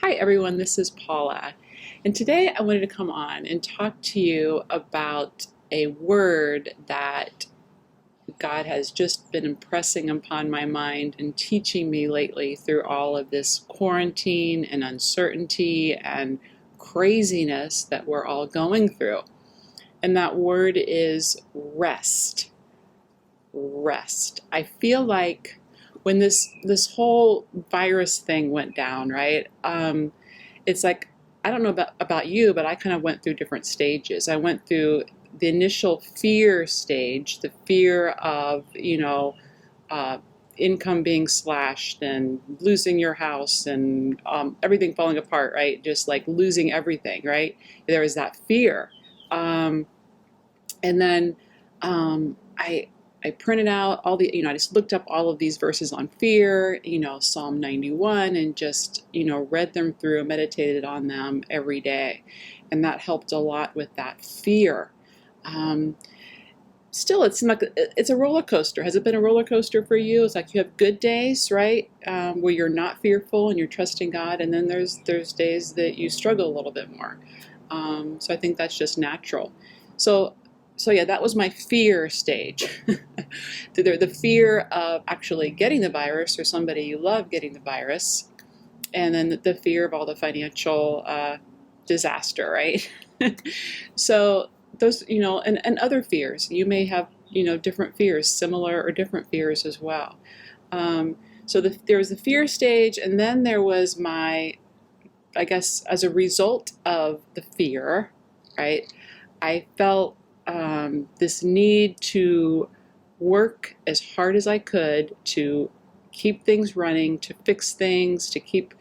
Hi everyone, this is Paula, and today I wanted to come on and talk to you about a word that God has just been impressing upon my mind and teaching me lately through all of this quarantine and uncertainty and craziness that we're all going through. And that word is rest. Rest. I feel like when this whole virus thing went down, right? It's like, I don't know about you, but I kind of went through different stages. I went through the initial fear stage, the fear of, uh, income being slashed and losing your house and everything falling apart, right? Just like losing everything, right? There was that fear. And then I printed out all the, I just looked up all of these verses on fear, Psalm 91, and just, read them through and meditated on them every day. And that helped a lot with that fear. Still, it's a roller coaster. Has it been a roller coaster for you? It's like you have good days, right? Where you're not fearful and you're trusting God. And then there's days that you struggle a little bit more. So I think that's just natural. So yeah, that was my fear stage. The fear of actually getting the virus or somebody you love getting the virus. And then the fear of all the financial disaster, right? So those, and other fears. You may have, different fears, similar or different fears as well. So there was the fear stage, and then there was I guess, as a result of the fear, right, I felt this need to work as hard as I could to keep things running, to fix things, to keep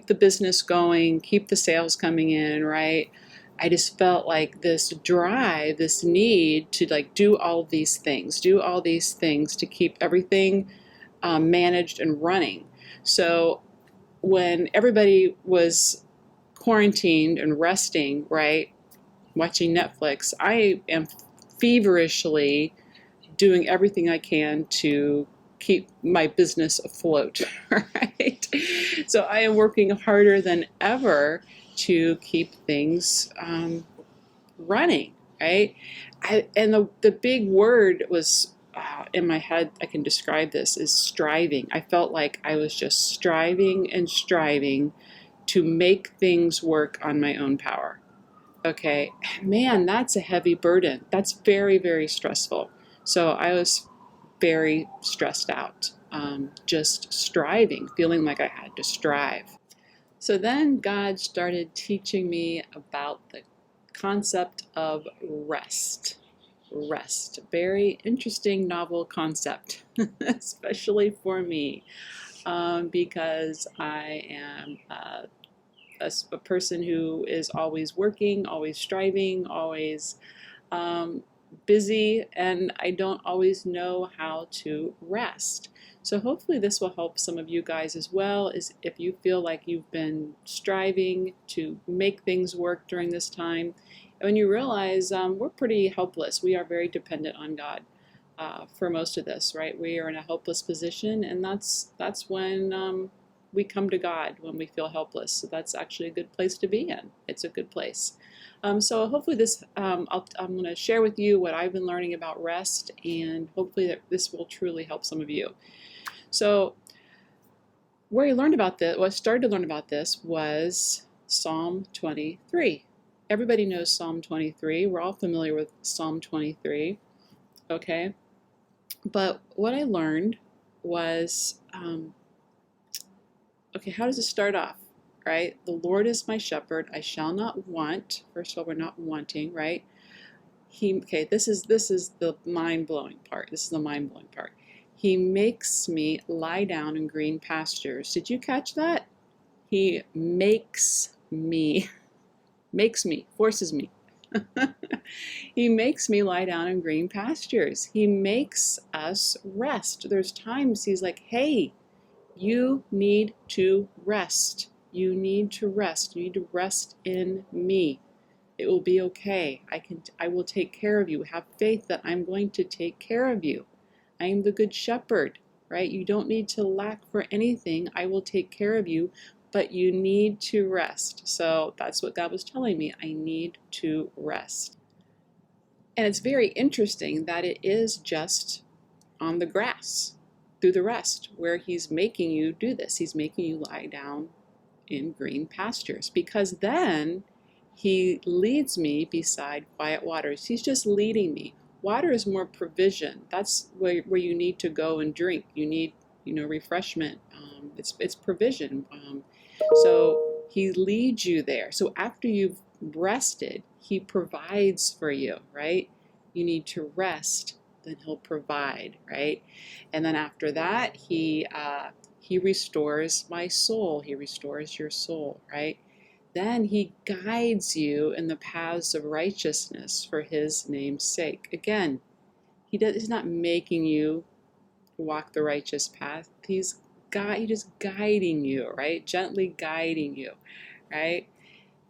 the business going, keep the sales coming in, right? I just felt like this drive, this need to do all these things to keep everything managed and running. So when everybody was quarantined and resting, right, watching Netflix, I am feverishly doing everything I can to keep my business afloat, right? So I am working harder than ever to keep things running, right? And the big word was in my head, I can describe this, is striving. I felt like I was just striving and striving to make things work on my own power. Okay, man, that's a heavy burden. That's very, very stressful. So I was very stressed out, just striving, feeling like I had to strive. So then God started teaching me about the concept of rest. Rest. Very interesting, novel concept, especially for me, because I am a person who is always working, always striving, always busy, and I don't always know how to rest. So hopefully this will help some of you guys as well, is if you feel like you've been striving to make things work during this time, and when you realize we're pretty helpless. We are very dependent on God for most of this, right? We are in a helpless position, and that's when we come to God when we feel helpless. So that's actually a good place to be in. It's a good place. So hopefully this, I'm going to share with you what I've been learning about rest, and hopefully that this will truly help some of you. So where I learned about this, what I started to learn about this was Psalm 23. Everybody knows Psalm 23. We're all familiar with Psalm 23, okay? But what I learned was, okay, how does it start off, right? The Lord is my shepherd, I shall not want. First of all, we're not wanting, right? This is the mind-blowing part. This is the mind-blowing part. He makes me lie down in green pastures. Did you catch that? He makes me, forces me. He makes me lie down in green pastures. He makes us rest. There's times he's like, hey, you need to rest. You need to rest. You need to rest in me. It will be okay. I will take care of you. Have faith that I'm going to take care of you. I am the good shepherd, right? You don't need to lack for anything. I will take care of you but you need to rest. So that's what God was telling me. I need to rest. And it's very interesting that it is just on the grass through the rest where he's making you do this. He's making you lie down in green pastures, because then he leads me beside quiet waters. He's just leading me. Water is more provision. That's where you need to go and drink. You need, refreshment. It's provision. So he leads you there. So after you've rested, he provides for you, right? You need to rest, then he'll provide, right? And then after that, he restores my soul. He restores your soul, right? Then he guides you in the paths of righteousness for his name's sake. Again, he's not making you walk the righteous path. He's just guiding you, right? Gently guiding you, right?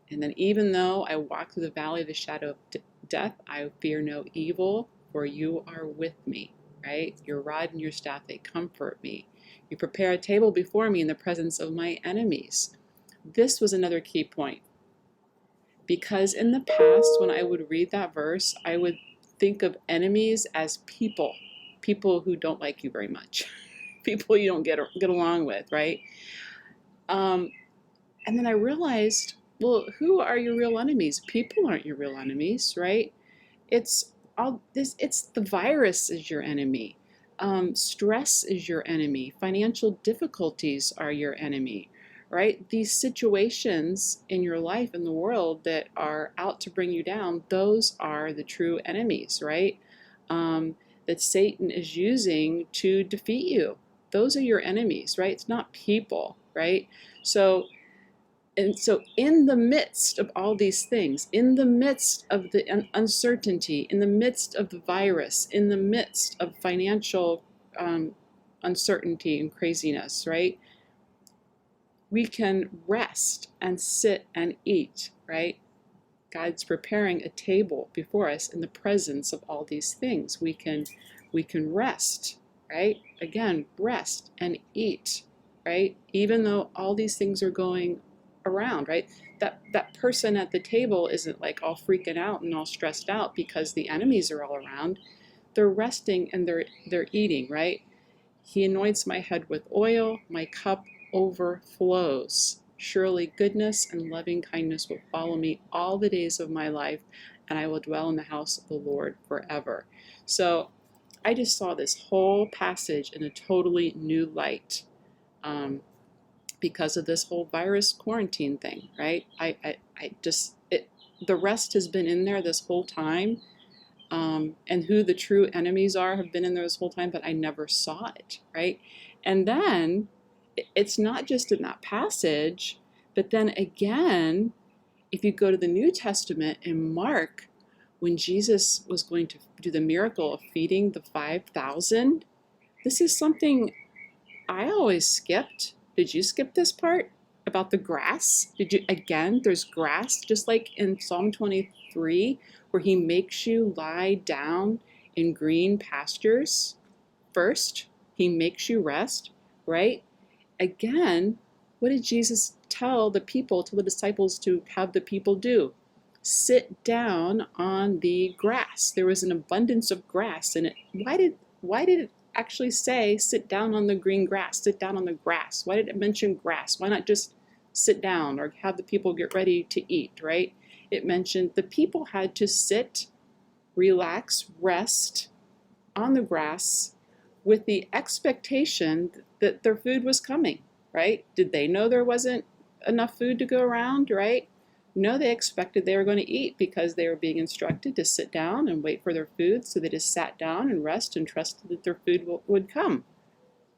And then even though I walk through the valley of the shadow of death, I fear no evil, for you are with me, right? Your rod and your staff, they comfort me. You prepare a table before me in the presence of my enemies. This was another key point, because in the past, when I would read that verse, I would think of enemies as people who don't like you very much, people you don't get along with, right? And then I realized, well, who are your real enemies? People aren't your real enemies, right? It's the virus is your enemy. Stress is your enemy. Financial difficulties are your enemy, right? These situations in your life, in the world, that are out to bring you down, those are the true enemies, right? That Satan is using to defeat you. Those are your enemies, right? It's not people, right? So in the midst of all these things, in the midst of the uncertainty, in the midst of the virus, in the midst of financial uncertainty and craziness, right? We can rest and sit and eat, right? God's preparing a table before us in the presence of all these things. We can rest, right? Again, rest and eat, right? Even though all these things are going around, right? That person at the table isn't like all freaking out and all stressed out because the enemies are all around. They're resting and they're eating, right? He anoints my head with oil, my cup overflows. Surely goodness and loving kindness will follow me all the days of my life, and I will dwell in the house of the Lord forever. So I just saw this whole passage in a totally new light, because of this whole virus quarantine thing, right? The rest has been in there this whole time, and who the true enemies are have been in there this whole time, but I never saw it, right? And then it's not just in that passage, but then again, if you go to the New Testament in Mark, when Jesus was going to do the miracle of feeding the 5,000, this is something I always skipped. Did you skip this part about the grass? Again, there's grass, just like in Psalm 23, where he makes you lie down in green pastures. First, he makes you rest, right? Again, what did Jesus tell the disciples to have the people do? Sit down on the grass. There was an abundance of grass in it. Why did it actually say sit down on the green grass, sit down on the grass? Why did it mention grass? Why not just sit down or have the people get ready to eat, right? It mentioned the people had to sit, relax, rest on the grass with the expectation that their food was coming, right? Did they know there wasn't enough food to go around, right? No, they expected they were going to eat because they were being instructed to sit down and wait for their food. So they just sat down and rest and trusted that their food would come,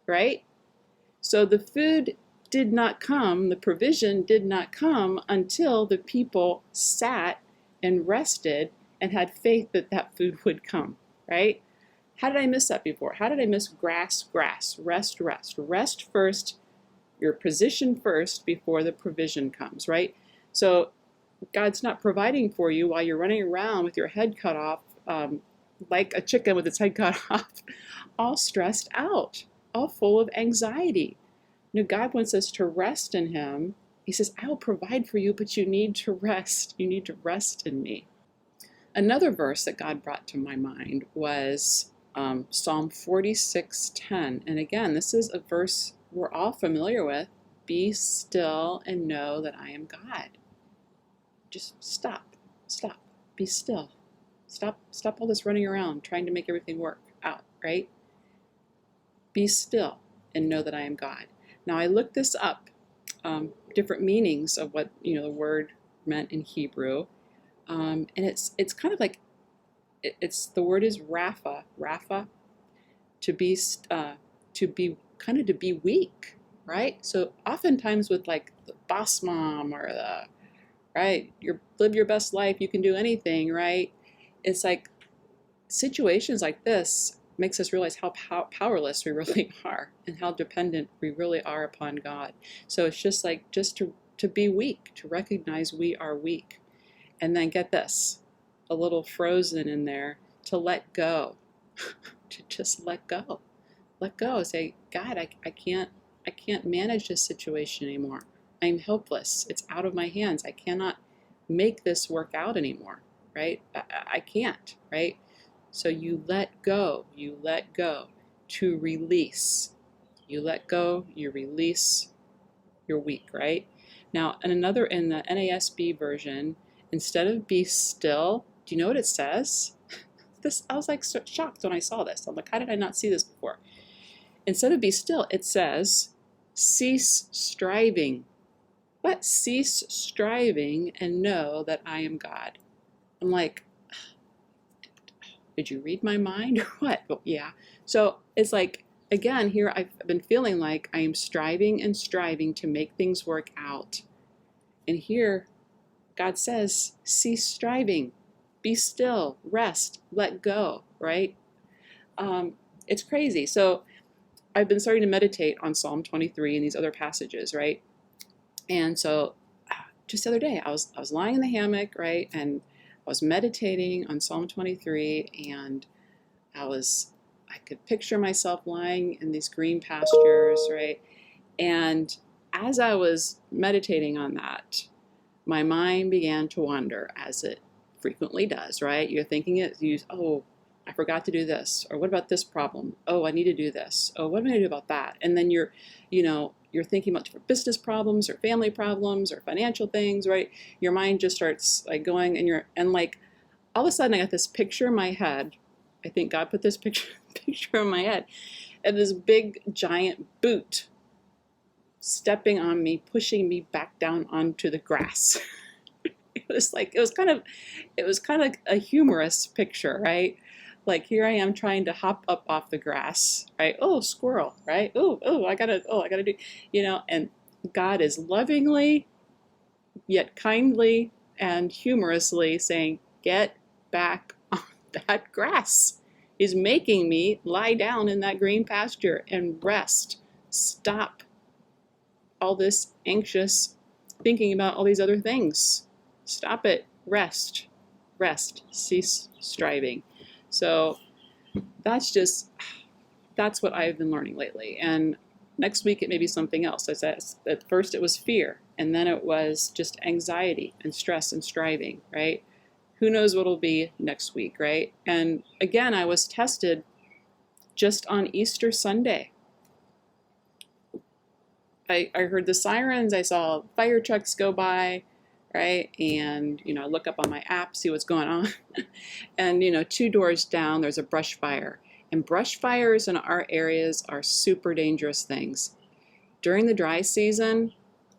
right? So the food did not come, the provision did not come until the people sat and rested and had faith that that food would come, right? How did I miss that before? How did I miss grass, rest? Rest first, your position first before the provision comes, right? So God's not providing for you while you're running around with your head cut off, like a chicken with its head cut off, all stressed out, all full of anxiety. You know, God wants us to rest in him. He says, I will provide for you, but you need to rest. You need to rest in me. Another verse that God brought to my mind was Psalm 46:10. And again, this is a verse we're all familiar with. Be still and know that I am God. Just stop. Stop. Be still. Stop all this running around trying to make everything work out, right? Be still and know that I am God. Now I looked this up, different meanings of what the word meant in Hebrew, and it's kind of like it's the word is Rapha, to be to be weak, right? So oftentimes with like the boss mom or the right, live your best life, you can do anything, right? It's like situations like this makes us realize how powerless we really are and how dependent we really are upon God. So it's just like to be weak, to recognize we are weak. And then get this, a little frozen in there, to let go, to just let go. Let go, say, God, I can't manage this situation anymore. I'm helpless. It's out of my hands. I cannot make this work out anymore, right? I can't, right? So you let go to release. You let go, you release, you're weak, right? Now, in the NASB version, instead of be still, do you know what it says? I was like so shocked when I saw this. I'm like, how did I not see this before? Instead of be still, it says, cease striving. What? Cease striving and know that I am God. I'm like, did you read my mind or what? Well, yeah. So it's like, again, here I've been feeling like I am striving and striving to make things work out. And here God says, cease striving, be still, rest, let go, right? It's crazy. So I've been starting to meditate on Psalm 23 and these other passages, right? And so just the other day, I was lying in the hammock, right? And I was meditating on Psalm 23, and I could picture myself lying in these green pastures, right? And as I was meditating on that, my mind began to wander, as it frequently does, right? You're thinking oh, I forgot to do this, or what about this problem? Oh, I need to do this. Oh, what am I going to do about that? And then you're thinking about different business problems or family problems or financial things, right? Your mind just starts like going, and like all of a sudden I got this picture in my head. I think God put this picture in my head, and this big giant boot stepping on me, pushing me back down onto the grass. It was kind of a humorous picture, right? Like here I am trying to hop up off the grass, right? Oh, squirrel, right? I gotta do, and God is lovingly, yet kindly and humorously saying, get back on that grass. He's making me lie down in that green pasture and rest. Stop all this anxious thinking about all these other things. Stop it. Rest. Cease striving. So that's what I've been learning lately. And next week it may be something else. I said at first it was fear, and then it was just anxiety and stress and striving, right? Who knows what it'll be next week, right? And again, I was tested just on Easter Sunday. I heard the sirens, I saw fire trucks go by, right? And, I look up on my app, see what's going on. And, 2 doors down, there's a brush fire. And brush fires in our areas are super dangerous things. During the dry season,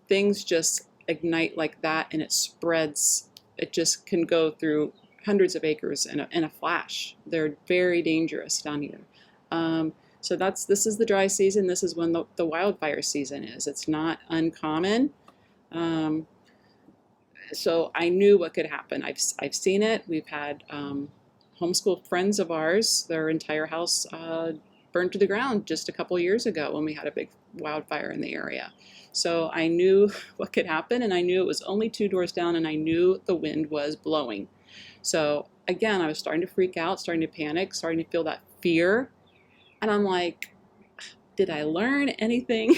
things just ignite like that, and it spreads. It just can go through hundreds of acres in a flash. They're very dangerous down here. So this is the dry season. This is when the wildfire season is. It's not uncommon. So I knew what could happen. I've seen it. We've had homeschool friends of ours, their entire house burned to the ground just a couple years ago when we had a big wildfire in the area. So I knew what could happen, and I knew it was only 2 doors down, and I knew the wind was blowing. So again, I was starting to freak out, starting to panic, starting to feel that fear. And I'm like, did I learn anything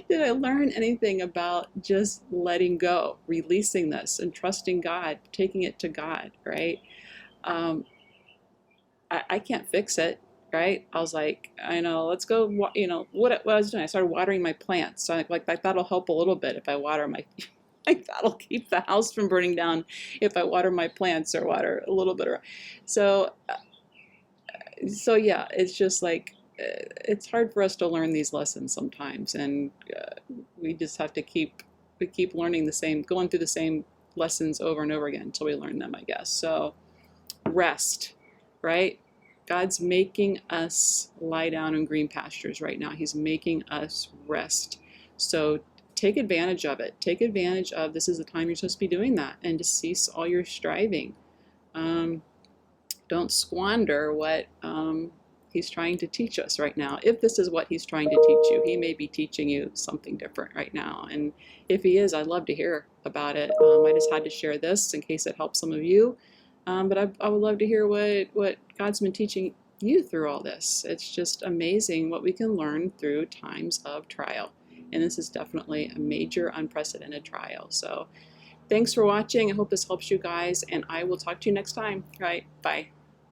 Did I learn anything about just letting go, releasing this, and trusting God, taking it to God, right? Um, I can't fix it, right? I was like, I know, let's go, what I was doing, I started watering my plants. So like that'll help a little bit if I water my, like that'll keep the house from burning down if I water my plants or water a little bit. So, so yeah, it's just like, it's hard for us to learn these lessons sometimes. And we just have to we keep learning the same, going through the same lessons over and over again until we learn them, I guess. So rest, right? God's making us lie down in green pastures right now. He's making us rest. So take advantage of it. Take advantage of this is the time you're supposed to be doing that, and to cease all your striving. Don't squander what he's trying to teach us right now. If this is what he's trying to teach you, he may be teaching you something different right now. And if he is, I'd love to hear about it. I just had to share this in case it helps some of you. But I would love to hear what God's been teaching you through all this. It's just amazing what we can learn through times of trial. And this is definitely a major, unprecedented trial. So thanks for watching. I hope this helps you guys, and I will talk to you next time. All right, bye.